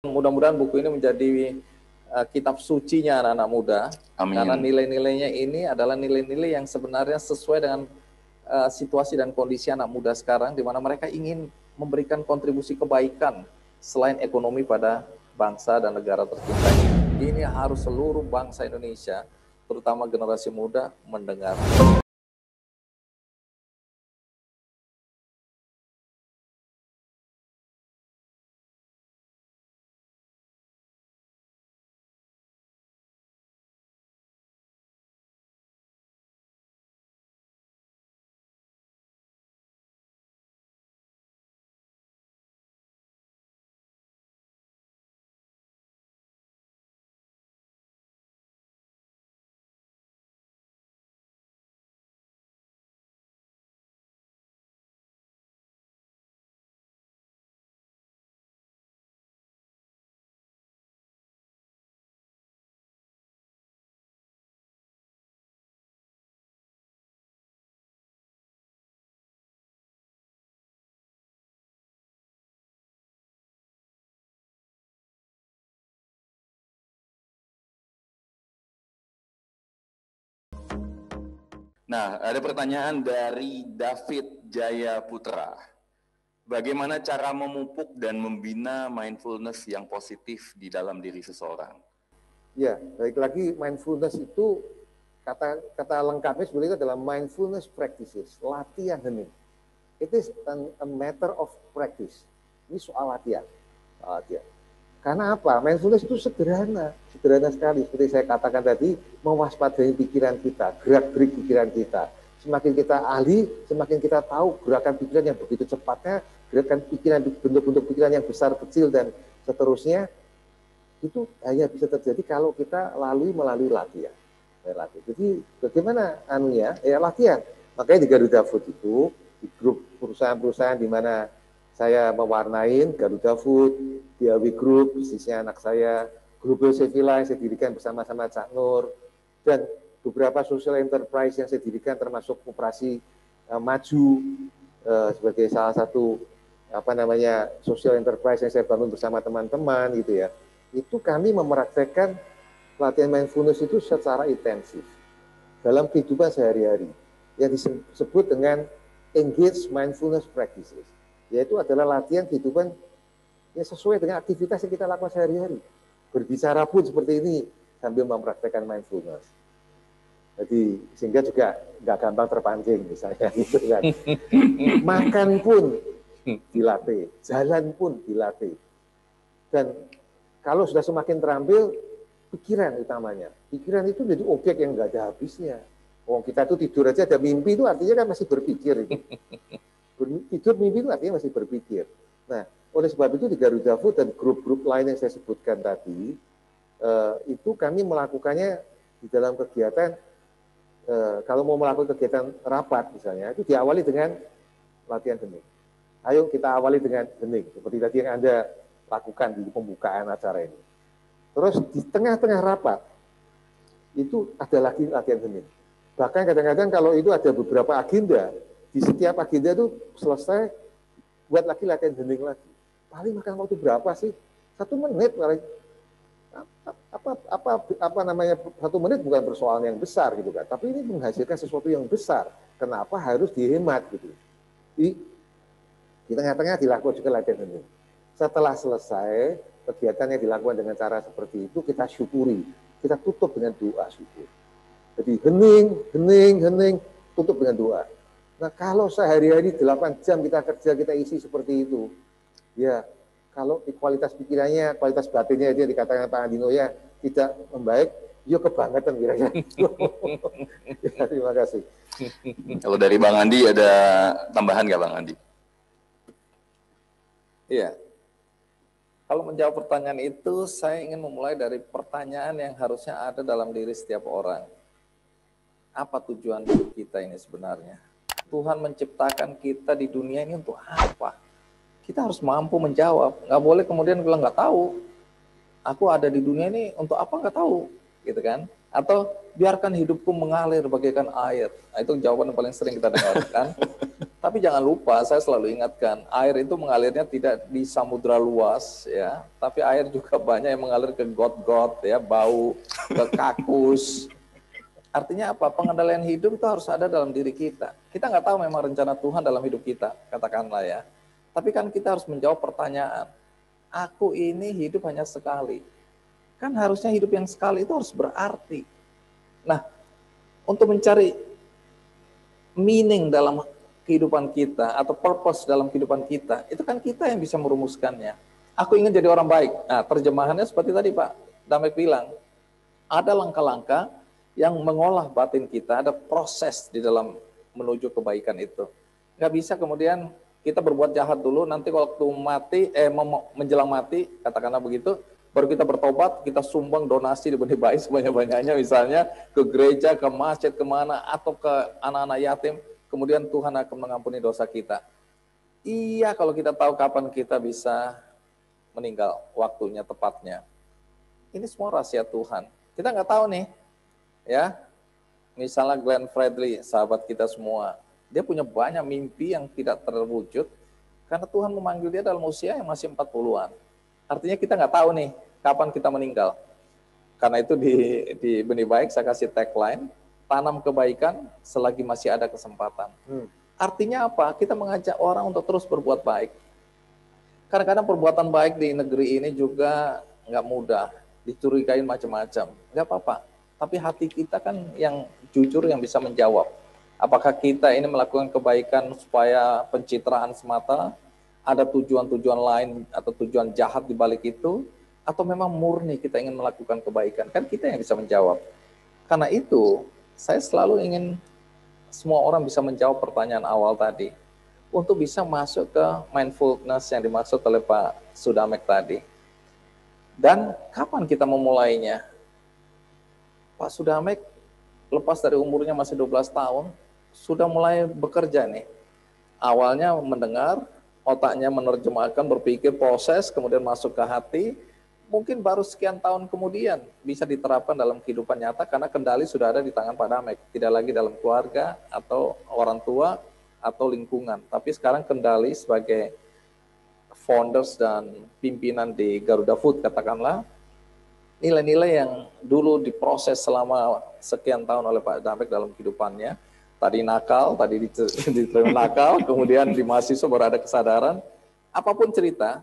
Mudah-mudahan buku ini menjadi kitab sucinya anak-anak muda. Amin. Karena nilai-nilainya ini adalah nilai-nilai yang sebenarnya sesuai dengan situasi dan kondisi anak muda sekarang, di mana mereka ingin memberikan kontribusi kebaikan selain ekonomi pada bangsa dan negara tercinta. Ini harus seluruh bangsa Indonesia, terutama generasi muda, mendengar. Nah, ada pertanyaan dari David Jaya Putra. Bagaimana cara memupuk dan membina mindfulness yang positif di dalam diri seseorang? Ya, baik lagi mindfulness itu kata lengkapnya sebenarnya adalah mindfulness practices, latihan hening. It is a matter of practice. Ini soal latihan. Karena apa? Mindfulness itu sederhana sekali. Seperti saya katakan tadi, mewaspadai pikiran kita, gerak-gerik pikiran kita. Semakin kita ahli, semakin kita tahu gerakan pikiran yang begitu cepatnya, gerakan pikiran, bentuk-bentuk pikiran yang besar, kecil, dan seterusnya, itu hanya bisa terjadi kalau kita melalui latihan. Jadi bagaimana anunya? Ya latihan. Makanya di Garuda Food itu, di grup perusahaan-perusahaan di mana saya mewarnain Garuda Food, Diawi Group, bisnisnya anak saya, Global Civilized saya dirikan bersama-sama Cak Nur, dan beberapa social enterprise yang saya dirikan termasuk Koperasi Maju sebagai salah satu social enterprise yang saya bangun bersama teman-teman gitu ya. Itu kami mempraktekkan latihan mindfulness itu secara intensif dalam kehidupan sehari-hari yang disebut dengan engaged mindfulness practices, yaitu adalah latihan kehidupan yang sesuai dengan aktivitas yang kita lakukan sehari-hari. Berbicara pun seperti ini sambil mempraktekkan mindfulness. Jadi sehingga juga nggak gampang terpancing misalnya gitu kan. Makan pun dilatih, jalan pun dilatih. Dan kalau sudah semakin terampil, pikiran utamanya. Pikiran itu jadi objek yang nggak ada habisnya. Oh, kita tuh tidur aja ada mimpi itu artinya kan masih berpikir itu. Tidur mimpi itu artinya masih berpikir. Nah, oleh sebab itu di Garuda Food dan grup-grup lain yang saya sebutkan tadi, itu kami melakukannya di dalam kegiatan, kalau mau melakukan kegiatan rapat misalnya, itu diawali dengan latihan hening. Ayo kita awali dengan hening, seperti tadi yang Anda lakukan di pembukaan acara ini. Terus di tengah-tengah rapat, itu ada lagi latihan hening. Bahkan kadang-kadang kalau itu ada beberapa agenda, di setiap agenda itu selesai, buat lagi latihan hening lagi. Paling makan waktu berapa sih? 1 menit paling. 1 menit bukan persoalan yang besar gitu kan. Tapi ini menghasilkan sesuatu yang besar. Kenapa harus dihemat gitu? Di tengah-tengah dilakukan juga latihan hening. Setelah selesai kegiatan yang dilakukan dengan cara seperti itu, kita syukuri. Kita tutup dengan doa syukur. Jadi hening, tutup dengan doa. Nah kalau sehari-hari 8 jam kita kerja, kita isi seperti itu, ya kalau kualitas pikirannya, kualitas batinnya dia dikatakan Pak Andino ya tidak membaik, ya kebangetan kira-kira. Ya, terima kasih. Kalau dari Bang Andi ada tambahan nggak Bang Andi? Iya. Kalau menjawab pertanyaan itu, saya ingin memulai dari pertanyaan yang harusnya ada dalam diri setiap orang. Apa tujuan hidup kita ini sebenarnya? Tuhan menciptakan kita di dunia ini untuk apa? Kita harus mampu menjawab. Nggak boleh kemudian bilang nggak tahu. Aku ada di dunia ini untuk apa nggak tahu, gitu kan? Atau biarkan hidupku mengalir bagaikan air. Nah, itu jawaban yang paling sering kita dengarkan. Tapi jangan lupa, saya selalu ingatkan, air itu mengalirnya tidak di samudra luas, ya, tapi air juga banyak yang mengalir ke got-got, ya, bau, ke kakus. Artinya apa? Pengendalian hidup itu harus ada dalam diri kita. Kita nggak tahu memang rencana Tuhan dalam hidup kita, katakanlah ya. Tapi kan kita harus menjawab pertanyaan, aku ini hidup hanya sekali. Kan harusnya hidup yang sekali itu harus berarti. Nah, untuk mencari meaning dalam kehidupan kita atau purpose dalam kehidupan kita, itu kan kita yang bisa merumuskannya. Aku ingin jadi orang baik. Nah, terjemahannya seperti tadi Pak Damek bilang, ada langkah-langkah yang mengolah batin kita, ada proses di dalam menuju kebaikan itu. Nggak bisa kemudian kita berbuat jahat dulu, nanti waktu mati, menjelang mati, katakanlah begitu, baru kita bertobat, kita sumbang donasi di benih baik sebanyak-banyaknya, misalnya ke gereja, ke masjid, kemana, atau ke anak-anak yatim, kemudian Tuhan akan mengampuni dosa kita. Iya, kalau kita tahu kapan kita bisa meninggal, waktunya tepatnya. Ini semua rahasia Tuhan. Kita nggak tahu nih, ya. Misalnya Glenn Fredly, sahabat kita semua, dia punya banyak mimpi yang tidak terwujud karena Tuhan memanggil dia dalam usia yang masih 40-an. Artinya kita nggak tahu nih kapan kita meninggal. Karena itu di Benih Baik saya kasih tagline, tanam kebaikan selagi masih ada kesempatan. Artinya apa? Kita mengajak orang untuk terus berbuat baik. Kadang-kadang perbuatan baik di negeri ini juga nggak mudah, dicurigain macam-macam. Nggak apa-apa. Tapi hati kita kan yang jujur yang bisa menjawab. Apakah kita ini melakukan kebaikan supaya pencitraan semata, ada tujuan-tujuan lain atau tujuan jahat di balik itu, atau memang murni kita ingin melakukan kebaikan? Kan kita yang bisa menjawab. Karena itu, saya selalu ingin semua orang bisa menjawab pertanyaan awal tadi, untuk bisa masuk ke mindfulness yang dimaksud oleh Pak Sudamek tadi. Dan kapan kita memulainya? Pak Sudamek lepas dari umurnya masih 12 tahun, sudah mulai bekerja nih. Awalnya mendengar, otaknya menerjemahkan, berpikir, proses, kemudian masuk ke hati, mungkin baru sekian tahun kemudian bisa diterapkan dalam kehidupan nyata karena kendali sudah ada di tangan Pak Damek. Tidak lagi dalam keluarga atau orang tua atau lingkungan. Tapi sekarang kendali sebagai founders dan pimpinan di Garuda Food, katakanlah, nilai-nilai yang dulu diproses selama sekian tahun oleh Pak Damek dalam kehidupannya, tadi nakal, tadi diterima nakal, kemudian di mahasiswa baru ada kesadaran, apapun cerita,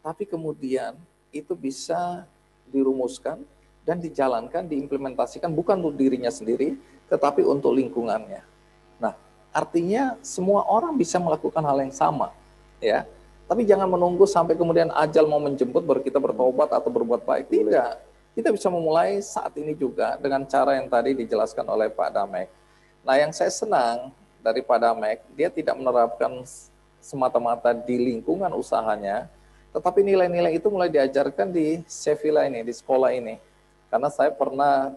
tapi kemudian itu bisa dirumuskan dan dijalankan, diimplementasikan bukan untuk dirinya sendiri, tetapi untuk lingkungannya. Nah, artinya semua orang bisa melakukan hal yang sama, ya. Tapi jangan menunggu sampai kemudian ajal mau menjemput baru kita bertobat atau berbuat baik. Tidak. Kita bisa memulai saat ini juga dengan cara yang tadi dijelaskan oleh Pak Damek. Nah, yang saya senang dari Pak Damek, dia tidak menerapkan semata-mata di lingkungan usahanya, tetapi nilai-nilai itu mulai diajarkan di Sevilla ini, di sekolah ini. Karena saya pernah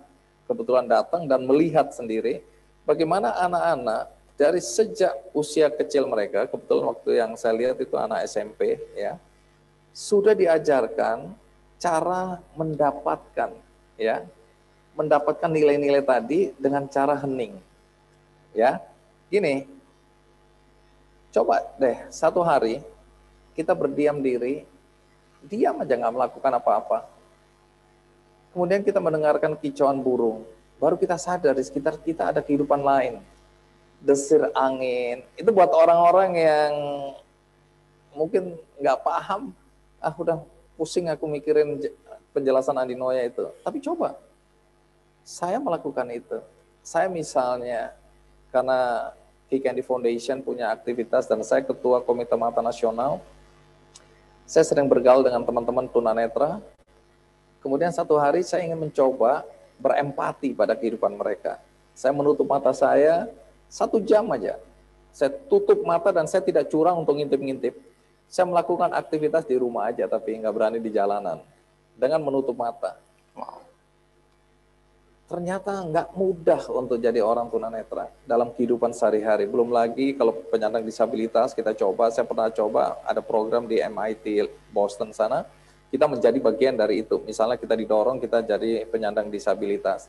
kebetulan datang dan melihat sendiri bagaimana anak-anak dari sejak usia kecil mereka, kebetulan waktu yang saya lihat itu anak SMP, ya, sudah diajarkan cara mendapatkan, ya, mendapatkan nilai-nilai tadi dengan cara hening, ya. Gini, coba deh satu hari kita berdiam diri, diam aja nggak melakukan apa-apa. Kemudian kita mendengarkan kicauan burung, baru kita sadar di sekitar kita ada kehidupan lain. Desir angin, itu buat orang-orang yang mungkin nggak paham, udah pusing aku mikirin penjelasan Andi Noya itu. Tapi coba, saya melakukan itu. Saya misalnya, karena Key Candy Foundation punya aktivitas dan saya ketua Komite Mata Nasional, saya sering bergaul dengan teman-teman tunanetra. Kemudian satu hari saya ingin mencoba berempati pada kehidupan mereka. Saya menutup mata saya, 1 jam aja. Saya tutup mata dan saya tidak curang untuk ngintip-ngintip. Saya melakukan aktivitas di rumah aja, tapi nggak berani di jalanan. Dengan menutup mata. Wow. Ternyata nggak mudah untuk jadi orang tunanetra dalam kehidupan sehari-hari. Belum lagi kalau penyandang disabilitas kita coba, saya pernah coba ada program di MIT Boston sana, kita menjadi bagian dari itu. Misalnya kita didorong, kita jadi penyandang disabilitas.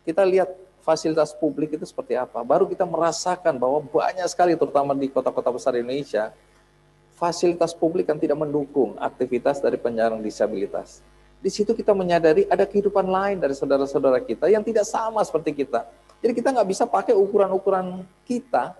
Kita lihat fasilitas publik itu seperti apa. Baru kita merasakan bahwa banyak sekali, terutama di kota-kota besar Indonesia, fasilitas publik yang tidak mendukung aktivitas dari penyandang disabilitas. Di situ kita menyadari ada kehidupan lain dari saudara-saudara kita yang tidak sama seperti kita. Jadi kita nggak bisa pakai ukuran-ukuran kita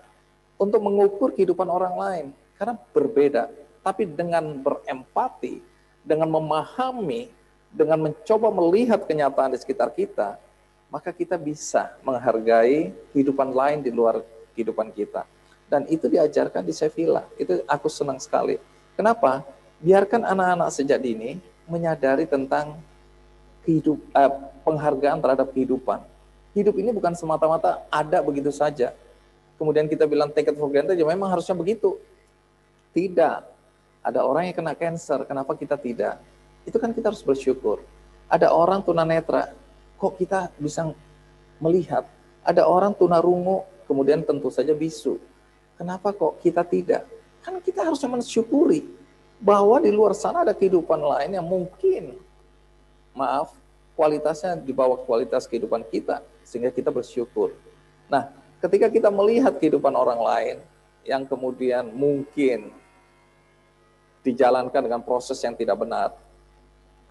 untuk mengukur kehidupan orang lain, karena berbeda. Tapi dengan berempati, dengan memahami, dengan mencoba melihat kenyataan di sekitar kita, maka kita bisa menghargai kehidupan lain di luar kehidupan kita. Dan itu diajarkan di Sevilla. Itu aku senang sekali. Kenapa? Biarkan anak-anak sejak dini menyadari tentang penghargaan terhadap kehidupan. Hidup ini bukan semata-mata ada begitu saja. Kemudian kita bilang take it for granted, ya memang harusnya begitu. Tidak. Ada orang yang kena cancer, kenapa kita tidak? Itu kan kita harus bersyukur. Ada orang tunanetra, kok kita bisa melihat? Ada orang tunarungu, kemudian tentu saja bisu. Kenapa kok kita tidak? Kan kita harusnya mensyukuri bahwa di luar sana ada kehidupan lain yang mungkin, maaf, kualitasnya di bawah kualitas kehidupan kita, sehingga kita bersyukur. Nah, ketika kita melihat kehidupan orang lain yang kemudian mungkin dijalankan dengan proses yang tidak benar,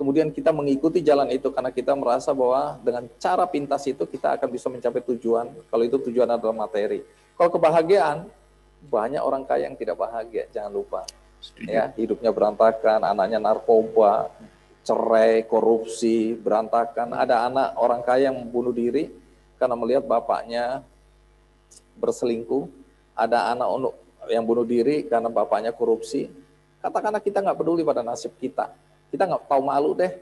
kemudian kita mengikuti jalan itu karena kita merasa bahwa dengan cara pintas itu kita akan bisa mencapai tujuan, kalau itu tujuan adalah materi. Kalau kebahagiaan, banyak orang kaya yang tidak bahagia, jangan lupa. Ya, hidupnya berantakan, anaknya narkoba, cerai, korupsi, berantakan. Ada anak orang kaya yang membunuh diri karena melihat bapaknya berselingkuh. Ada anak yang bunuh diri karena bapaknya korupsi. Katakanlah kita nggak peduli pada nasib kita. Kita nggak tahu malu deh.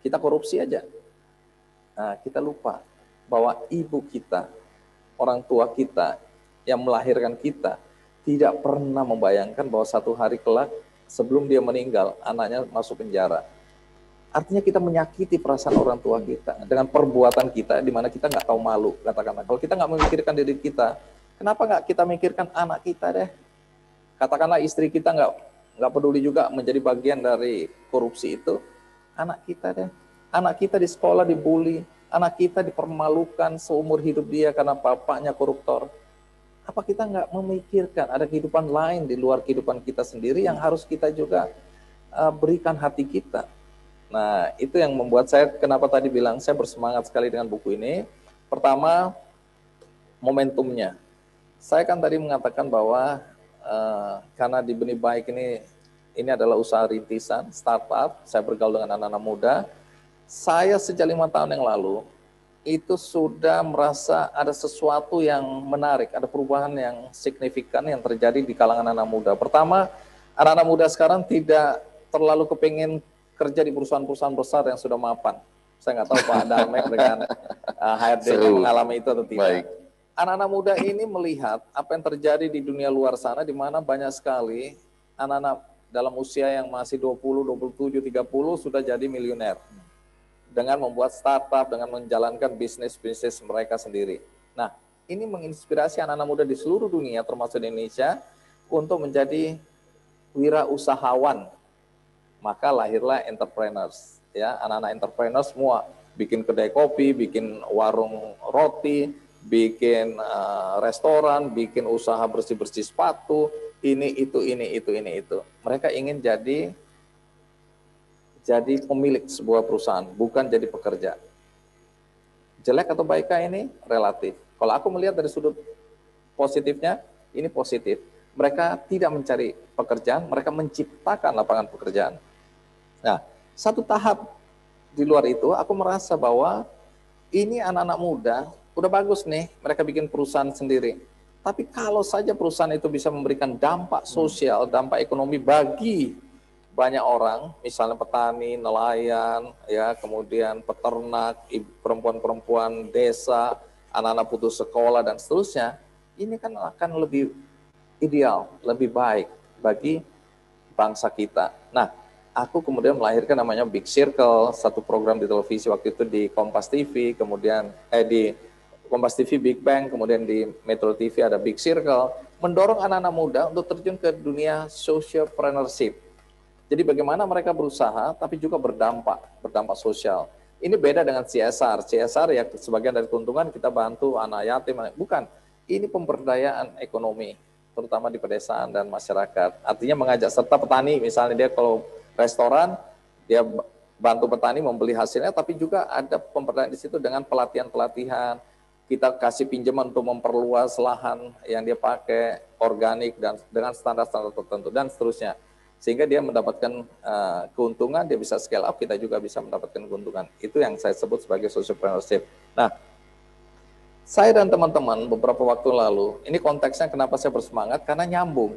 Kita korupsi aja. Nah, kita lupa bahwa ibu kita, orang tua kita yang melahirkan kita, tidak pernah membayangkan bahwa satu hari kelak sebelum dia meninggal, anaknya masuk penjara. Artinya kita menyakiti perasaan orang tua kita dengan perbuatan kita, di mana kita nggak tahu malu. Katakanlah, kalau kita nggak memikirkan diri kita, kenapa nggak kita mikirkan anak kita deh? Katakanlah istri kita nggak peduli juga menjadi bagian dari korupsi itu, anak kita deh. Anak kita di sekolah dibully, anak kita dipermalukan seumur hidup dia karena bapaknya koruptor. Apa kita nggak memikirkan ada kehidupan lain di luar kehidupan kita sendiri yang harus kita juga berikan hati kita. Nah, itu yang membuat saya, kenapa tadi bilang saya bersemangat sekali dengan buku ini. Pertama, momentumnya. Saya kan tadi mengatakan bahwa karena di Benih Baik ini adalah usaha rintisan, startup, saya bergaul dengan anak-anak muda. Saya sejak 5 tahun yang lalu, itu sudah merasa ada sesuatu yang menarik, ada perubahan yang signifikan yang terjadi di kalangan anak muda. Pertama, anak-anak muda sekarang tidak terlalu kepingin kerja di perusahaan-perusahaan besar yang sudah mapan. Saya nggak tahu Pak Dalmek dengan HRD-nya mengalami itu atau tidak. Baik. Anak-anak muda ini melihat apa yang terjadi di dunia luar sana, di mana banyak sekali anak-anak dalam usia yang masih 20, 27, 30 sudah jadi miliuner. Dengan membuat startup, dengan menjalankan bisnis-bisnis mereka sendiri. Nah, ini menginspirasi anak-anak muda di seluruh dunia, termasuk di Indonesia, untuk menjadi wirausahawan. Maka lahirlah entrepreneurs. Ya, anak-anak entrepreneurs semua bikin kedai kopi, bikin warung roti, bikin restoran, bikin usaha bersih-bersih sepatu, ini itu. Mereka ingin jadi pemilik sebuah perusahaan, bukan jadi pekerja. Jelek atau baikkah ini relatif. Kalau aku melihat dari sudut positifnya, ini positif. Mereka tidak mencari pekerjaan, mereka menciptakan lapangan pekerjaan. Nah, satu tahap di luar itu, aku merasa bahwa ini anak-anak muda, udah bagus nih, mereka bikin perusahaan sendiri. Tapi kalau saja perusahaan itu bisa memberikan dampak sosial, dampak ekonomi bagi banyak orang, misalnya petani, nelayan, ya, kemudian peternak, perempuan-perempuan desa, anak-anak putus sekolah dan seterusnya, ini kan akan lebih ideal, lebih baik bagi bangsa kita. Nah, aku kemudian melahirkan namanya Big Circle, satu program di televisi waktu itu di Kompas TV, kemudian di Kompas TV Big Bang, kemudian di Metro TV ada Big Circle, mendorong anak-anak muda untuk terjun ke dunia socialpreneurship. Jadi bagaimana mereka berusaha tapi juga berdampak sosial. Ini beda dengan CSR. CSR ya sebagian dari keuntungan kita bantu anak yatim. Bukan, ini pemberdayaan ekonomi, terutama di pedesaan dan masyarakat. Artinya mengajak serta petani, misalnya dia kalau restoran, dia bantu petani membeli hasilnya, tapi juga ada pemberdayaan di situ dengan pelatihan-pelatihan. Kita kasih pinjaman untuk memperluas lahan yang dia pakai, organik, dan dengan standar-standar tertentu, dan seterusnya. Sehingga dia mendapatkan keuntungan, dia bisa scale up, kita juga bisa mendapatkan keuntungan. Itu yang saya sebut sebagai socialpreneurship. Nah, saya dan teman-teman beberapa waktu lalu, ini konteksnya kenapa saya bersemangat, karena nyambung.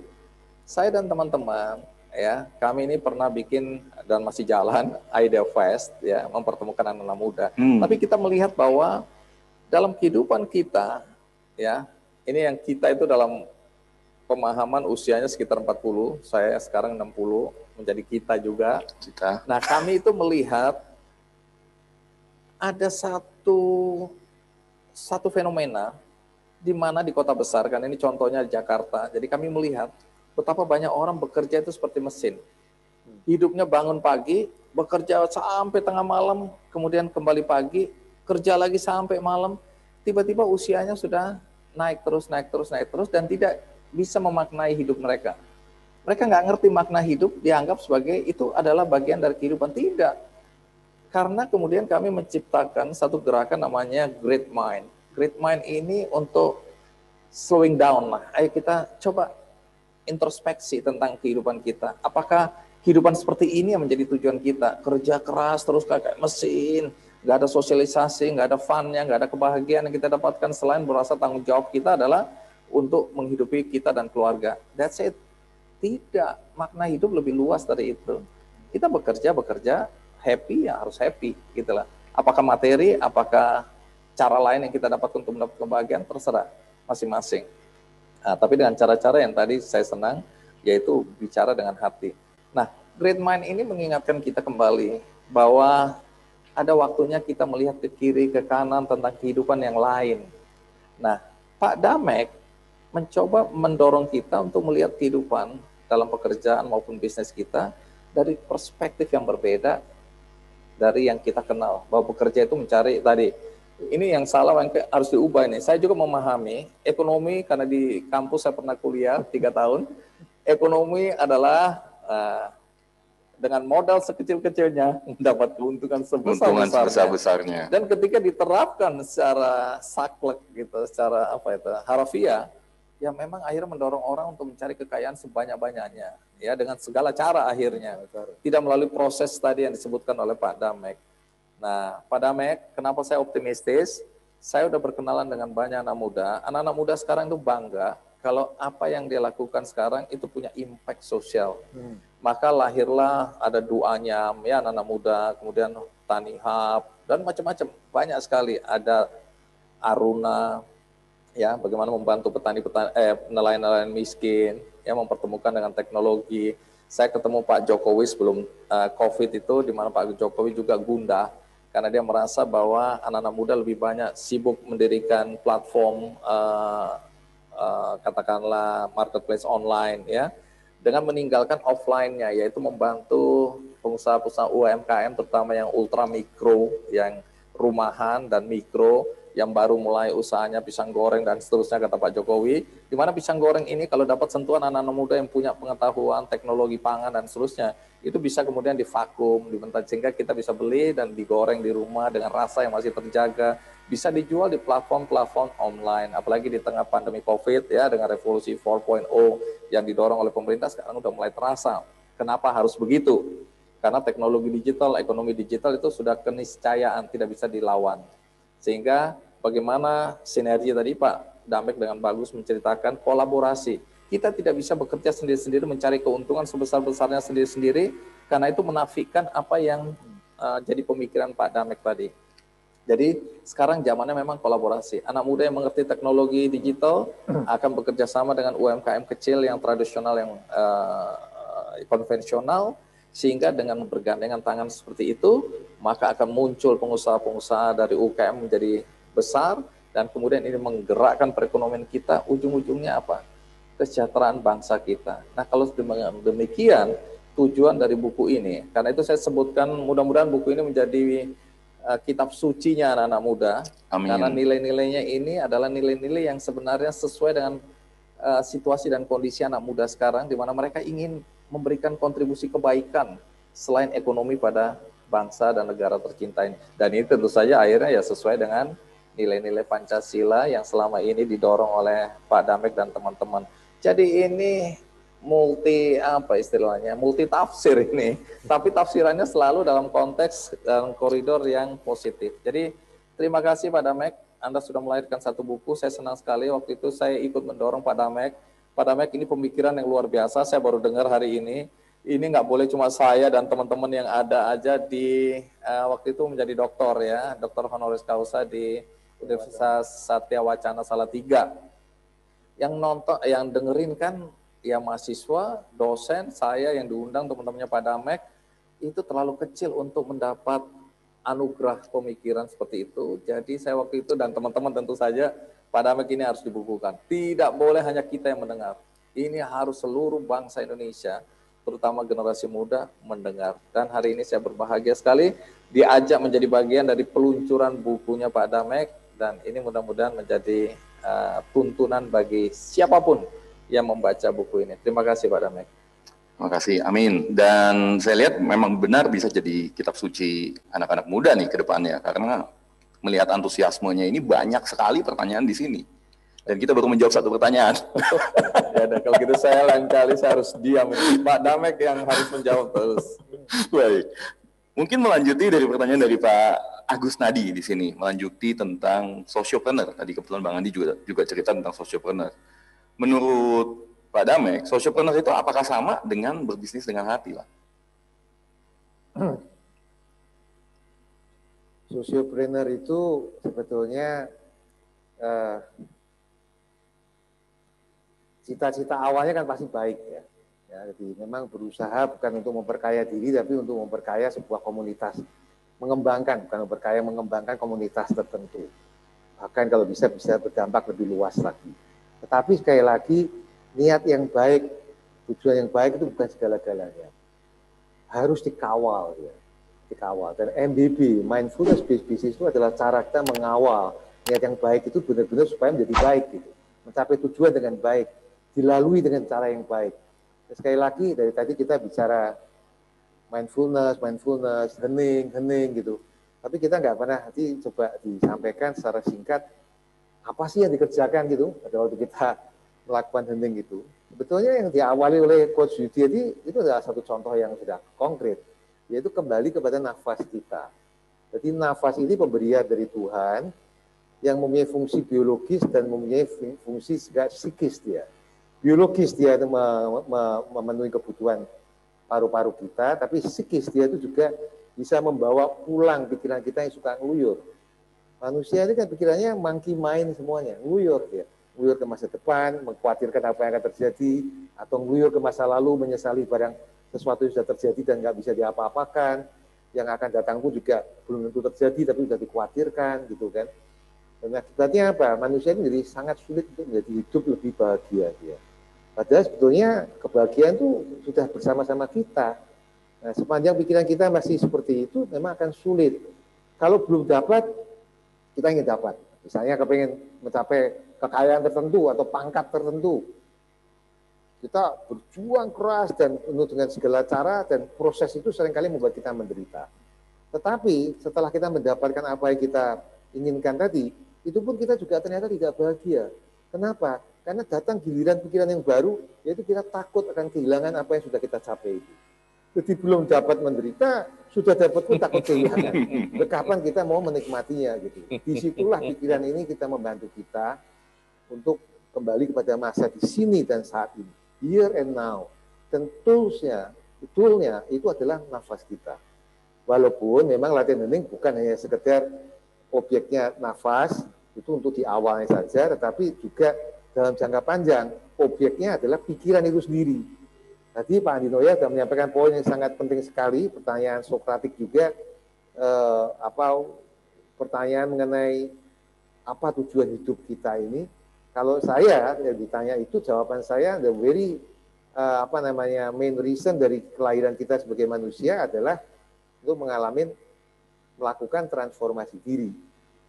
Saya dan teman-teman, ya, kami ini pernah bikin dan masih jalan Idea Fest, ya, mempertemukan anak-anak muda. Tapi kita melihat bahwa dalam kehidupan kita, ya, ini yang kita itu dalam pemahaman usianya sekitar 40, saya sekarang 60, menjadi kita juga. Nah, kami itu melihat ada satu fenomena di mana di kota besar, kan ini contohnya di Jakarta, jadi kami melihat betapa banyak orang bekerja itu seperti mesin. Hidupnya bangun pagi, bekerja sampai tengah malam, kemudian kembali pagi, kerja lagi sampai malam, tiba-tiba usianya sudah naik terus, dan tidak bisa memaknai hidup mereka. Mereka nggak ngerti makna hidup, dianggap sebagai itu adalah bagian dari kehidupan. Tidak. Karena kemudian kami menciptakan satu gerakan namanya Great Mind. Great Mind ini untuk slowing down lah. Ayo kita coba introspeksi tentang kehidupan kita. Apakah kehidupan seperti ini yang menjadi tujuan kita? Kerja keras terus kayak mesin, nggak ada sosialisasi, nggak ada fun-nya, nggak ada kebahagiaan yang kita dapatkan selain merasa tanggung jawab kita adalah untuk menghidupi kita dan keluarga. That's it. Tidak, makna hidup lebih luas dari itu. Kita bekerja, happy ya harus happy, gitulah. Apakah materi, apakah cara lain yang kita dapatkan untuk mendapat kebahagiaan, terserah masing-masing. Nah, tapi dengan cara-cara yang tadi saya senang, yaitu bicara dengan hati. Nah, Great Mind ini mengingatkan kita kembali bahwa ada waktunya kita melihat ke kiri, ke kanan tentang kehidupan yang lain. Nah, Pak Damek mencoba mendorong kita untuk melihat kehidupan dalam pekerjaan maupun bisnis kita dari perspektif yang berbeda dari yang kita kenal. Bahwa bekerja itu mencari tadi, ini yang salah yang harus diubah ini. Saya juga memahami ekonomi karena di kampus saya pernah kuliah 3 tahun. Ekonomi adalah dengan modal sekecil-kecilnya mendapat keuntungan sebesar-besarnya. Dan ketika diterapkan secara saklek gitu, secara harafiah, ya memang akhirnya mendorong orang untuk mencari kekayaan sebanyak-banyaknya, ya dengan segala cara akhirnya, tidak melalui proses tadi yang disebutkan oleh Pak Damek. Nah, Pak Damek, kenapa saya optimistis? Saya udah berkenalan dengan banyak anak muda. Anak-anak muda sekarang itu bangga kalau apa yang dia lakukan sekarang itu punya impact sosial. Maka lahirlah ada doanya, ya anak-anak muda, kemudian Tani Hub dan macam-macam, banyak sekali. Ada Aruna, ya bagaimana membantu nelayan-nelayan miskin, ya mempertemukan dengan teknologi. Saya ketemu Pak Jokowi sebelum COVID itu, di mana Pak Jokowi juga gundah karena dia merasa bahwa anak-anak muda lebih banyak sibuk mendirikan platform katakanlah marketplace online, ya, dengan meninggalkan offline-nya, yaitu membantu pengusaha-pengusaha UMKM terutama yang ultra mikro, yang rumahan dan mikro, yang baru mulai usahanya pisang goreng dan seterusnya, kata Pak Jokowi, di mana pisang goreng ini kalau dapat sentuhan anak-anak muda yang punya pengetahuan teknologi pangan dan seterusnya, itu bisa kemudian divakum, dibentak, sehingga kita bisa beli dan digoreng di rumah dengan rasa yang masih terjaga, bisa dijual di platform-platform online, apalagi di tengah pandemi COVID, ya, dengan revolusi 4.0 yang didorong oleh pemerintah sekarang udah mulai terasa. Kenapa harus begitu? Karena teknologi digital, ekonomi digital itu sudah keniscayaan, tidak bisa dilawan. Sehingga bagaimana sinergi tadi Pak Damek dengan bagus menceritakan kolaborasi. Kita tidak bisa bekerja sendiri-sendiri mencari keuntungan sebesar-besarnya sendiri-sendiri, karena itu menafikan apa yang jadi pemikiran Pak Damek tadi. Jadi sekarang zamannya memang kolaborasi. Anak muda yang mengerti teknologi digital akan bekerja sama dengan UMKM kecil yang tradisional, yang konvensional, sehingga dengan bergandengan tangan seperti itu, maka akan muncul pengusaha-pengusaha dari UMKM menjadi besar, dan kemudian ini menggerakkan perekonomian kita, ujung-ujungnya apa? Kesejahteraan bangsa kita. Nah, kalau demikian tujuan dari buku ini, karena itu saya sebutkan mudah-mudahan buku ini menjadi kitab sucinya anak-anak muda. Amin. Karena nilai-nilainya ini adalah nilai-nilai yang sebenarnya sesuai dengan situasi dan kondisi anak muda sekarang, di mana mereka ingin memberikan kontribusi kebaikan selain ekonomi pada bangsa dan negara tercinta ini. Dan ini tentu saja akhirnya ya sesuai dengan nilai-nilai Pancasila yang selama ini didorong oleh Pak Damek dan teman-teman. Jadi ini multi tafsir ini, tapi tafsirannya selalu dalam konteks dalam koridor yang positif. Jadi terima kasih Pak Damek, Anda sudah melahirkan satu buku. Saya senang sekali waktu itu saya ikut mendorong Pak Damek. Pak Damek ini pemikiran yang luar biasa, saya baru dengar hari ini. Ini nggak boleh cuma saya dan teman-teman yang ada aja di waktu itu menjadi doktor ya, doktor honoris causa di Universitas Satya Wacana Salatiga. Yang nonton, yang dengerin kan ya mahasiswa, dosen, saya yang diundang teman-temannya Pak Damek, itu terlalu kecil untuk mendapat anugerah pemikiran seperti itu. Jadi saya waktu itu dan teman-teman tentu saja Pak Damek ini harus dibukukan. Tidak boleh hanya kita yang mendengar. Ini harus seluruh bangsa Indonesia, terutama generasi muda mendengar. Dan hari ini saya berbahagia sekali diajak menjadi bagian dari peluncuran bukunya Pak Damek, dan ini mudah-mudahan menjadi tuntunan bagi siapapun yang membaca buku ini. Terima kasih Pak Damek. Terima kasih, amin. Dan saya lihat memang benar bisa jadi kitab suci anak-anak muda nih ke depannya, karena melihat antusiasmenya ini banyak sekali pertanyaan di sini. Dan kita baru menjawab satu pertanyaan. Ya, dan kalau gitu saya lain kali saya harus diam. Pak Damek yang harus menjawab terus. Baik. Mungkin melanjuti dari pertanyaan dari Pak Agus Nadi di sini, melanjuti tentang sociopreneur. Tadi kebetulan Bang Andi juga cerita tentang sociopreneur. Menurut Pak Damek, sociopreneur itu apakah sama dengan berbisnis dengan hati, Pak? Sociopreneur itu sebetulnya cita-cita awalnya kan pasti baik ya. Jadi memang berusaha bukan untuk memperkaya diri, tapi untuk memperkaya sebuah komunitas, mengembangkan komunitas tertentu. Bahkan kalau bisa berdampak lebih luas lagi. Tetapi sekali lagi niat yang baik, tujuan yang baik itu bukan segala-galanya. Harus dikawal ya. Dikawal. Dan MBB, mindfulness based business, itu adalah cara kita mengawal niat yang baik itu benar-benar supaya menjadi baik gitu. Mencapai tujuan dengan baik, dilalui dengan cara yang baik. Dan sekali lagi dari tadi kita bicara mindfulness, hening gitu. Tapi kita nggak pernah nanti coba disampaikan secara singkat apa sih yang dikerjakan gitu pada waktu kita melakukan hening gitu. Sebetulnya yang diawali oleh Coach Yudi itu adalah satu contoh yang sudah konkret, yaitu kembali kepada nafas kita. Jadi nafas ini pemberian dari Tuhan yang mempunyai fungsi biologis dan mempunyai fungsi psikis dia. Biologis dia itu memenuhi kebutuhan paru-paru kita, tapi psikis dia itu juga bisa membawa pulang pikiran kita yang suka ngeluyur. Manusia ini kan pikirannya monkey mind semuanya, ngeluyur dia. Ngeluyur ke masa depan, mengkhawatirkan apa yang akan terjadi, atau ngeluyur ke masa lalu, menyesali barang sesuatu yang sudah terjadi dan nggak bisa diapa-apakan, yang akan datang pun juga belum tentu terjadi, tapi sudah dikhawatirkan, gitu kan. Dan akibatnya apa? Manusia ini jadi sangat sulit untuk menjadi hidup lebih bahagia dia. Padahal sebetulnya kebahagiaan itu sudah bersama-sama kita. Nah, sepanjang pikiran kita masih seperti itu, memang akan sulit. Kalau belum dapat, kita ingin dapat. Misalnya kepengen mencapai kekayaan tertentu atau pangkat tertentu. Kita berjuang keras dan penuh dengan segala cara, dan proses itu seringkali membuat kita menderita. Tetapi setelah kita mendapatkan apa yang kita inginkan tadi, itu pun kita juga ternyata tidak bahagia. Kenapa? Karena datang giliran pikiran yang baru, yaitu kita takut akan kehilangan apa yang sudah kita capai itu. Jadi belum dapat menderita, sudah dapat pun takut kehilangan. Kapan kita mau menikmatinya gitu. Disitulah pikiran ini kita membantu kita untuk kembali kepada masa di sini dan saat ini, here and now. Dan toolsnya itu adalah nafas kita. Walaupun memang latihan hening bukan hanya sekedar objeknya nafas, itu untuk di awalnya saja, tetapi juga dalam jangka panjang, objeknya adalah pikiran itu sendiri. Tadi Pak Andi Noya sudah menyampaikan poin yang sangat penting sekali, pertanyaan Sokratik juga, pertanyaan mengenai apa tujuan hidup kita ini. Kalau saya yang ditanya itu, jawaban saya the very main reason dari kelahiran kita sebagai manusia adalah untuk mengalami melakukan transformasi diri.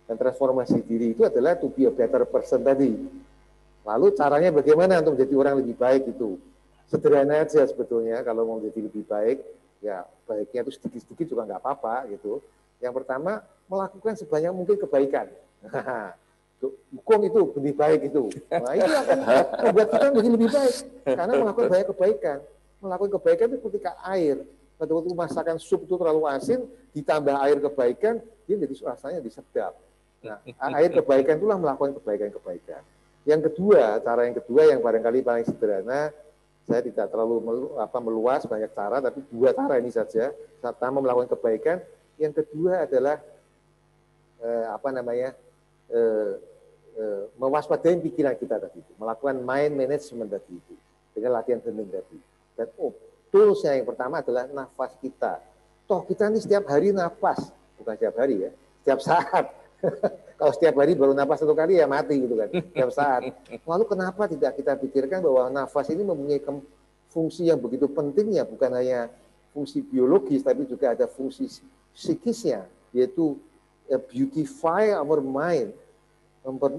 Dan transformasi diri itu adalah to be a better person tadi. Lalu caranya bagaimana untuk menjadi orang lebih baik itu? Sederhana aja sebetulnya, kalau mau jadi lebih baik, ya baiknya itu sedikit-sedikit juga nggak apa-apa gitu. Yang pertama, melakukan sebanyak mungkin kebaikan. Hukum itu benih baik itu. Nah, itu akan membuat kita menjadi lebih baik. Karena melakukan banyak kebaikan. Melakukan kebaikan itu ketika air. Pada waktu masakan sup itu terlalu asin, ditambah air kebaikan, dia jadi rasanya disedap. Nah, air kebaikan itulah melakukan kebaikan-kebaikan. Yang kedua, cara yang kedua yang barangkali paling sederhana, saya tidak terlalu meluas banyak cara, tapi dua cara ini saja. Pertama melakukan kebaikan, yang kedua adalah mewaspadai pikiran kita tadi itu, melakukan mind management tadi itu dengan latihan hening tadi. Dan toolsnya yang pertama adalah nafas kita. Toh kita ini setiap hari nafas, bukan setiap hari ya, setiap saat. Kalau setiap hari baru nafas satu kali ya mati gitu kan, setiap saat. Lalu kenapa tidak kita pikirkan bahwa nafas ini mempunyai fungsi yang begitu pentingnya, bukan hanya fungsi biologis, tapi juga ada fungsi psikisnya, yaitu beautify our mind,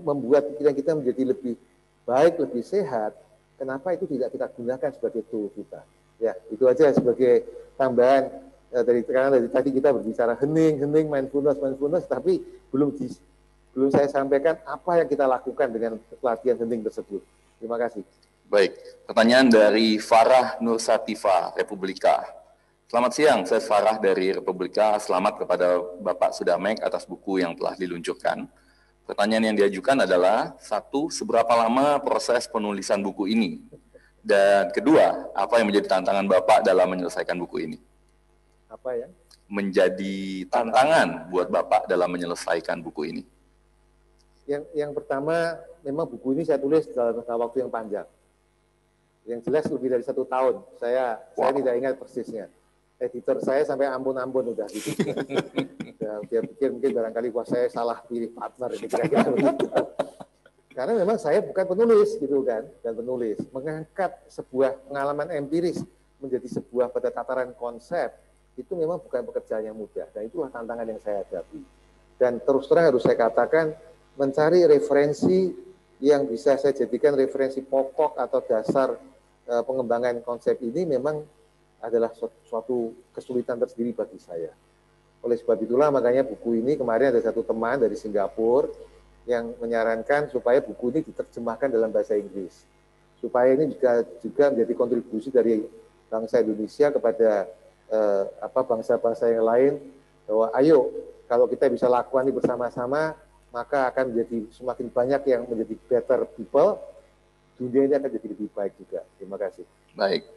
membuat pikiran kita menjadi lebih baik, lebih sehat. Kenapa itu tidak kita gunakan sebagai tool kita? Ya, itu aja sebagai tambahan karena dari tadi kita berbicara hening, mindfulness, tapi belum saya sampaikan apa yang kita lakukan dengan latihan hening tersebut. Terima kasih. Baik, pertanyaan dari Farah Nursativa, Republika. Selamat siang, saya Farah dari Republika. Selamat kepada Bapak Sudamek atas buku yang telah diluncurkan. Pertanyaan yang diajukan adalah, satu, seberapa lama proses penulisan buku ini? Dan kedua, apa yang menjadi tantangan Bapak dalam menyelesaikan buku ini? Apa ya? Menjadi tantangan buat Bapak dalam menyelesaikan buku ini? Yang pertama, memang buku ini saya tulis dalam waktu yang panjang. Yang jelas lebih dari 1 tahun. Saya tidak ingat persisnya. Editor saya sampai ampun-ampun udah gitu. Dia pikir mungkin barangkali wah saya salah pilih partner ini kira-kira begitu. Karena memang saya bukan penulis gitu kan, dan penulis mengangkat sebuah pengalaman empiris menjadi sebuah pada tataran konsep itu memang bukan pekerjaan yang mudah, dan itulah tantangan yang saya hadapi. Dan terus terang harus saya katakan, mencari referensi yang bisa saya jadikan referensi pokok atau dasar pengembangan konsep ini memang adalah suatu kesulitan tersendiri bagi saya. Oleh sebab itulah makanya buku ini kemarin ada satu teman dari Singapura yang menyarankan supaya buku ini diterjemahkan dalam bahasa Inggris. Supaya ini juga menjadi kontribusi dari bangsa Indonesia kepada bangsa-bangsa yang lain, bahwa ayo kalau kita bisa lakukan ini bersama-sama, maka akan menjadi semakin banyak yang menjadi better people, dunia ini akan jadi lebih baik juga. Terima kasih. Baik.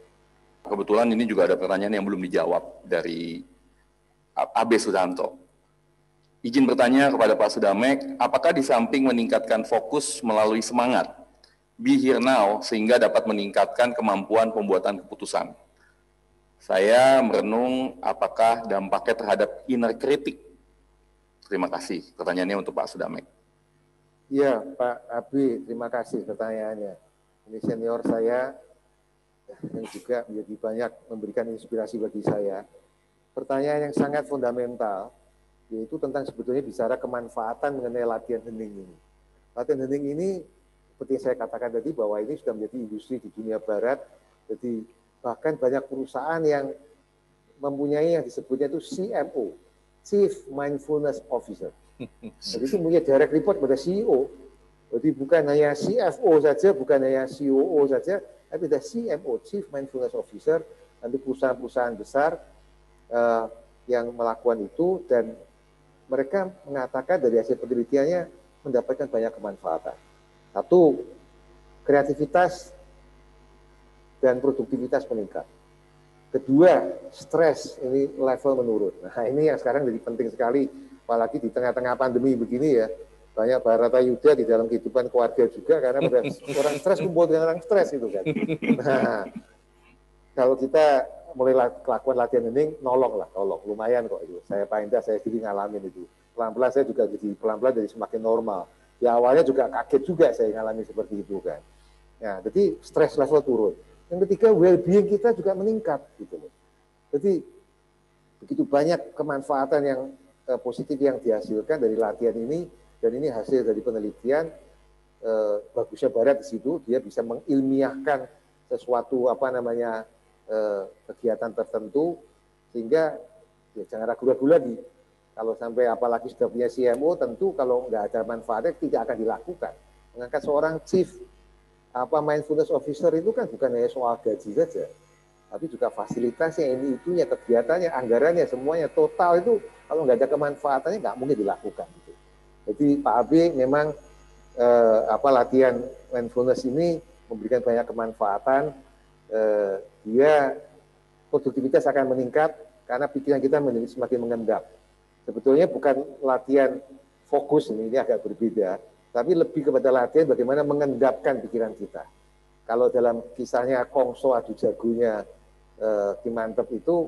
Kebetulan ini juga ada pertanyaan yang belum dijawab dari AB Sudanto. Izin bertanya kepada Pak Sudamek, apakah di samping meningkatkan fokus melalui semangat, be here now, sehingga dapat meningkatkan kemampuan pembuatan keputusan? Saya merenung apakah dampaknya terhadap inner critic. Terima kasih. Pertanyaannya untuk Pak Sudamek. Iya, Pak Abi, terima kasih pertanyaannya. Ini senior saya yang juga menjadi banyak memberikan inspirasi bagi saya. Pertanyaan yang sangat fundamental, yaitu tentang sebetulnya bicara kemanfaatan mengenai latihan hening ini. Latihan hening ini, seperti yang saya katakan tadi, bahwa ini sudah menjadi industri di dunia barat, jadi bahkan banyak perusahaan yang mempunyai yang disebutnya itu CMO, Chief Mindfulness Officer. Jadi itu punya direct report pada CEO. Jadi bukan hanya CFO saja, bukan hanya COO saja, tapi ada CMO, Chief Mindfulness Officer, nanti perusahaan-perusahaan besar yang melakukan itu, dan mereka mengatakan dari hasil penelitiannya mendapatkan banyak kemanfaatan. Satu, kreativitas dan produktivitas meningkat. Kedua, stres ini level menurun. Nah ini yang sekarang jadi penting sekali, apalagi di tengah-tengah pandemi begini ya, banyak Bharata Yuda di dalam kehidupan keluarga juga, karena orang stres kumpul dengan orang stres itu kan. Nah, kalau kita mulai lakukan latihan hening, tolong, lumayan kok itu. Saya Pak Indah, saya sendiri ngalamin itu. Pelan-pelan saya juga jadi semakin normal. Ya awalnya juga kaget juga saya ngalami seperti itu kan. Nah, jadi stres level turun. Yang ketiga, well-being kita juga meningkat gitu loh. Jadi begitu banyak kemanfaatan yang positif yang dihasilkan dari latihan ini, dan ini hasil dari penelitian. Bagusnya Barat di situ, dia bisa mengilmiahkan sesuatu kegiatan tertentu, sehingga ya jangan ragu-ragu lagi. Kalau sampai apalagi sudah punya CMO, tentu kalau nggak ada manfaatnya tidak akan dilakukan. Mengangkat seorang chief mindfulness officer itu kan bukan hanya soal gaji saja, tapi juga fasilitasnya, ini itunya, kegiatannya, anggarannya, semuanya total itu kalau nggak ada kemanfaatannya nggak mungkin dilakukan. Gitu. Jadi Pak Abi memang latihan mindfulness ini memberikan banyak kemanfaatan. Dia produktivitas akan meningkat karena pikiran kita menjadi semakin mengendap. Sebetulnya bukan latihan fokus ini agak berbeda, tapi lebih kepada latihan bagaimana mengendapkan pikiran kita. Kalau dalam kisahnya Kongso adu jagonya Ki Mantep itu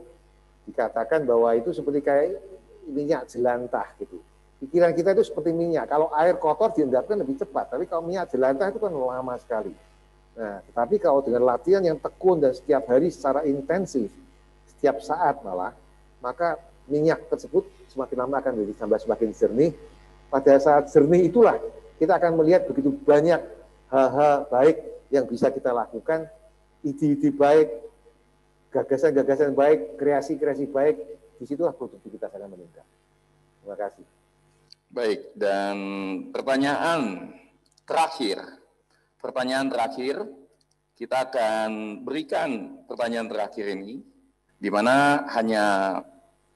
dikatakan bahwa itu seperti kayak minyak jelantah gitu. Pikiran kita itu seperti minyak. Kalau air kotor diendapkan lebih cepat, tapi kalau minyak jelantah itu kan lama sekali. Nah, tetapi kalau dengan latihan yang tekun dan setiap hari secara intensif, setiap saat malah, maka minyak tersebut semakin lama akan menjadi tambah semakin jernih. Pada saat jernih itulah kita akan melihat begitu banyak hal-hal baik yang bisa kita lakukan, ide-ide baik, gagasan-gagasan baik, kreasi-kreasi baik, disitulah produktivitas akan meningkat. Terima kasih. Baik, dan pertanyaan terakhir, kita akan berikan pertanyaan terakhir ini, di mana hanya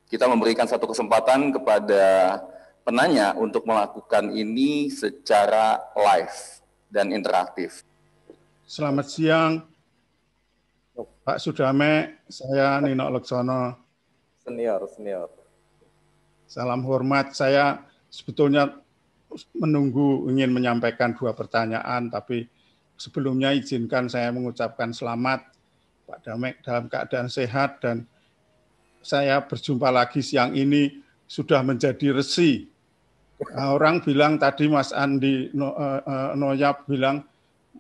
kita memberikan satu kesempatan kepada penanya untuk melakukan ini secara live dan interaktif. Selamat siang, Pak Sudame, saya Nino Leksono. Senior. Salam hormat, saya sebetulnya menunggu ingin menyampaikan 2 pertanyaan, tapi sebelumnya izinkan saya mengucapkan selamat Pak Damek dalam keadaan sehat, dan saya berjumpa lagi siang ini sudah menjadi resi. Orang bilang tadi Mas Andi Noyap bilang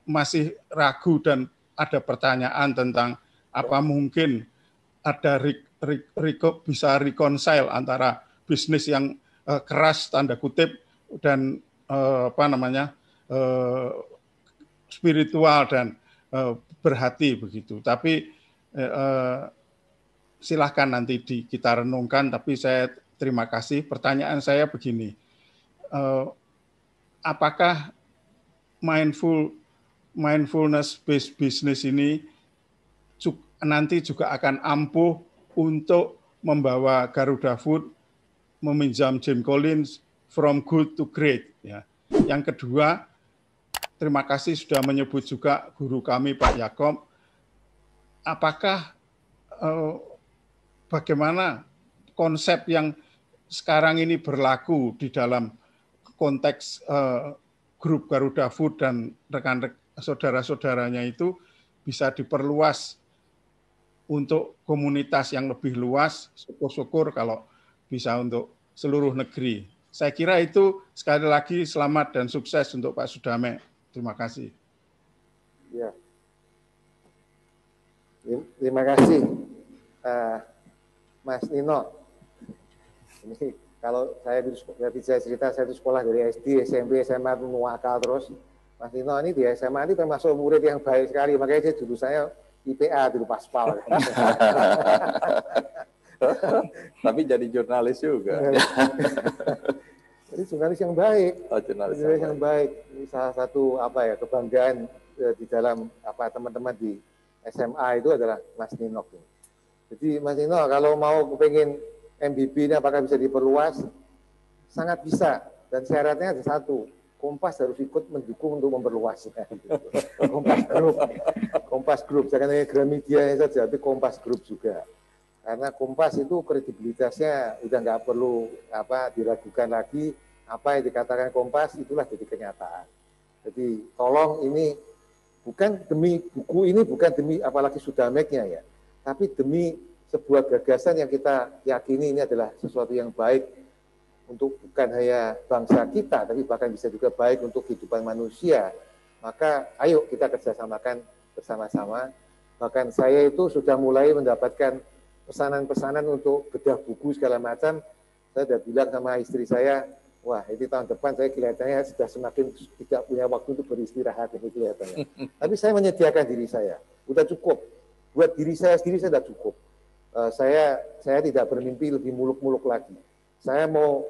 masih ragu dan ada pertanyaan tentang apa mungkin ada bisa reconcile antara bisnis yang keras tanda kutip dan spiritual dan berhati begitu. Tapi silahkan nanti kita renungkan. Tapi saya terima kasih. Pertanyaan saya begini, apakah mindfulness based business ini nanti juga akan ampuh untuk membawa Garuda Food meminjam Jim Collins from good to great. Ya. Yang kedua, terima kasih sudah menyebut juga guru kami Pak Yakob. Apakah bagaimana konsep yang sekarang ini berlaku di dalam konteks grup Garuda Food dan rekan saudara-saudaranya itu bisa diperluas untuk komunitas yang lebih luas, syukur-syukur kalau bisa untuk seluruh negeri. Saya kira itu sekali lagi selamat dan sukses untuk Pak Sudame. Terima kasih. Ya. Terima kasih, Mas Nino. Ini kalau saya cerita, saya itu sekolah dari SD, SMP, SMA itu muakal terus. Mas Nino ini di SMA ini termasuk murid yang baik sekali, makanya dulu saya IPA dulu Paspal. Tapi jadi jurnalis juga. Jadi jurnalis yang baik. Oh, jurnalis yang baik. Ini salah satu kebanggaan di dalam teman-teman di SMA itu adalah Mas Nino. Jadi Mas Nino kalau mau pengen MBB ini apakah bisa diperluas? Sangat bisa. Dan syaratnya ada satu. Kompas harus ikut mendukung untuk memperluasnya. Kompas Group, jangan hanya Gramedia saja, tapi Kompas Group juga. Karena Kompas itu kredibilitasnya udah nggak perlu diragukan lagi. Apa yang dikatakan Kompas itulah jadi kenyataan. Jadi tolong ini bukan demi buku ini, bukan demi apalagi Sudameknya ya, tapi demi sebuah gagasan yang kita yakini ini adalah sesuatu yang baik untuk bukan hanya bangsa kita, tapi bahkan bisa juga baik untuk kehidupan manusia. Maka ayo kita kerjasamakan bersama-sama. Bahkan saya itu sudah mulai mendapatkan pesanan-pesanan untuk bedah buku segala macam. Saya sudah bilang sama istri saya, wah ini tahun depan saya kelihatannya sudah semakin tidak punya waktu untuk beristirahat ini kelihatannya. Tapi saya menyediakan diri saya, udah cukup. Buat diri saya sendiri saya sudah cukup. Saya tidak bermimpi lebih muluk-muluk lagi. Saya mau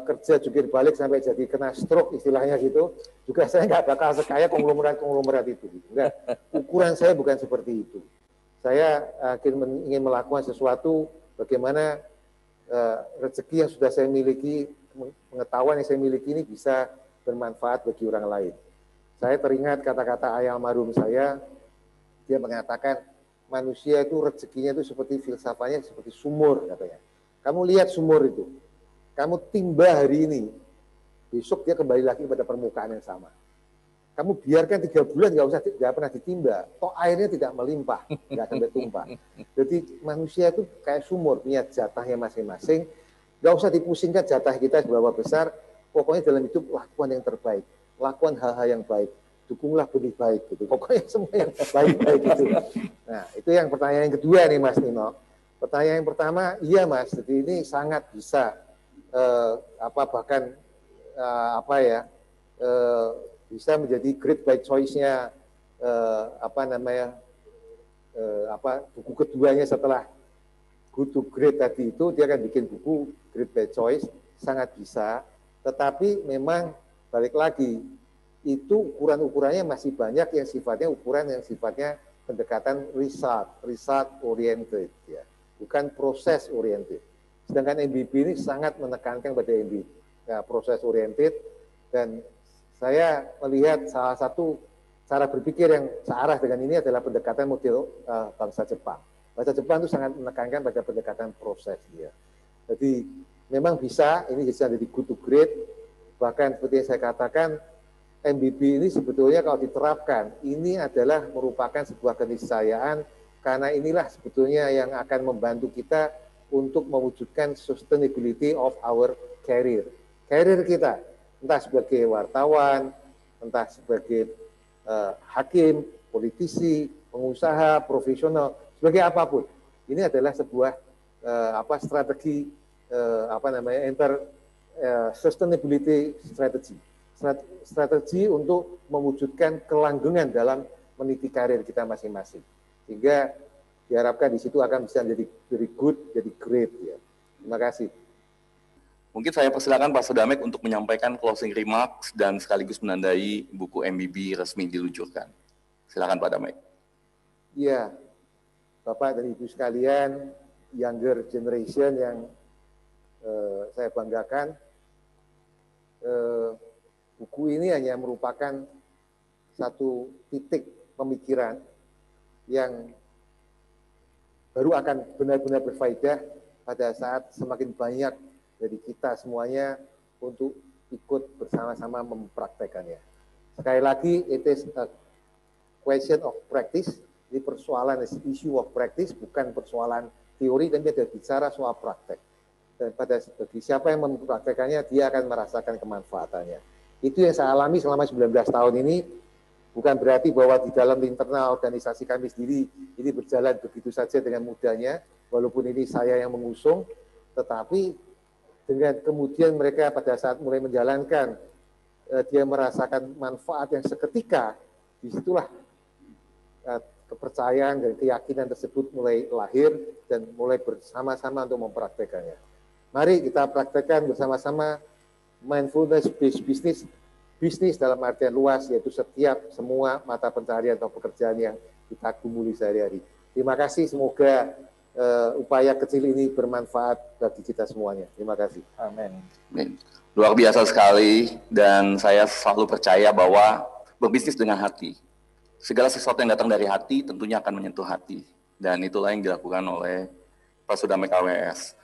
kerja jungkir balik sampai jadi kena stroke istilahnya gitu, juga saya nggak bakal sekaya konglomerat itu. Enggak, ukuran saya bukan seperti itu. Saya ingin melakukan sesuatu bagaimana rezeki yang sudah saya miliki, pengetahuan yang saya miliki ini bisa bermanfaat bagi orang lain. Saya teringat kata-kata ayah almarhum saya, dia mengatakan manusia itu rezekinya itu seperti filsafatnya seperti sumur katanya. Kamu lihat sumur itu, kamu timba hari ini, besok dia kembali lagi pada permukaan yang sama. Kamu biarkan 3 bulan nggak pernah ditimba, toh airnya tidak melimpah, nggak sampai tumpah. Jadi manusia itu kayak sumur, punya jatahnya masing-masing. Nggak usah dipusingkan jatah kita seberapa besar, pokoknya dalam hidup lakukan yang terbaik, lakukan hal-hal yang baik, dukunglah benih baik gitu. Pokoknya semua yang baik-baik itu. Nah, itu yang pertanyaan yang kedua nih Mas Nino. Pertanyaan yang pertama, iya Mas, jadi ini sangat bisa bisa menjadi great by choice-nya buku keduanya setelah Good to Great tadi itu dia akan bikin buku Great by Choice, sangat bisa, tetapi memang balik lagi itu ukuran-ukurannya masih banyak yang sifatnya pendekatan result oriented ya, bukan proses oriented. Sedangkan MBB ini sangat menekankan pada MBB, ya, proses oriented, dan saya melihat salah satu cara berpikir yang searah dengan ini adalah pendekatan model bangsa Jepang. Bangsa Jepang itu sangat menekankan pada pendekatan proses. Ya. Jadi memang bisa, ini bisa jadi good to great, bahkan seperti yang saya katakan, MBB ini sebetulnya kalau diterapkan, ini adalah merupakan sebuah keniscayaan, karena inilah sebetulnya yang akan membantu kita untuk mewujudkan sustainability of our career. Career kita, entah sebagai wartawan, entah sebagai hakim, politisi, pengusaha, profesional, sebagai apapun. Ini adalah sebuah strategi sustainability strategi untuk mewujudkan kelanggengan dalam meniti karir kita masing-masing. Sehingga diharapkan di situ akan bisa jadi very good, jadi great ya. Terima kasih. Mungkin saya persilakan Pak Sudamek untuk menyampaikan closing remarks dan sekaligus menandai buku MBB resmi diluncurkan. Silakan Pak Damek. Iya, Bapak dan Ibu sekalian, younger generation yang saya banggakan, buku ini hanya merupakan satu titik pemikiran yang baru akan benar-benar berfaedah pada saat semakin banyak dari kita semuanya untuk ikut bersama-sama mempraktekannya. Sekali lagi, it is a question of practice. Ini persoalan issue of practice, bukan persoalan teori, dan dia ada bicara soal praktek. Dan bagi siapa yang mempraktekannya, dia akan merasakan kemanfaatannya. Itu yang saya alami selama 19 tahun ini. Bukan berarti bahwa di dalam internal organisasi kami sendiri ini berjalan begitu saja dengan mudahnya, walaupun ini saya yang mengusung, tetapi dengan kemudian mereka pada saat mulai menjalankan, dia merasakan manfaat yang seketika, disitulah kepercayaan dan keyakinan tersebut mulai lahir dan mulai bersama-sama untuk mempraktekannya. Mari kita praktekkan bersama-sama mindfulness-based bisnis dalam artian luas, yaitu semua mata pencaharian atau pekerjaan yang kita gumuli sehari-hari. Terima kasih, semoga upaya kecil ini bermanfaat bagi kita semuanya. Terima kasih. Amin. Luar biasa sekali, dan saya selalu percaya bahwa berbisnis dengan hati. Segala sesuatu yang datang dari hati tentunya akan menyentuh hati. Dan itulah yang dilakukan oleh Pak Sudamek AWS.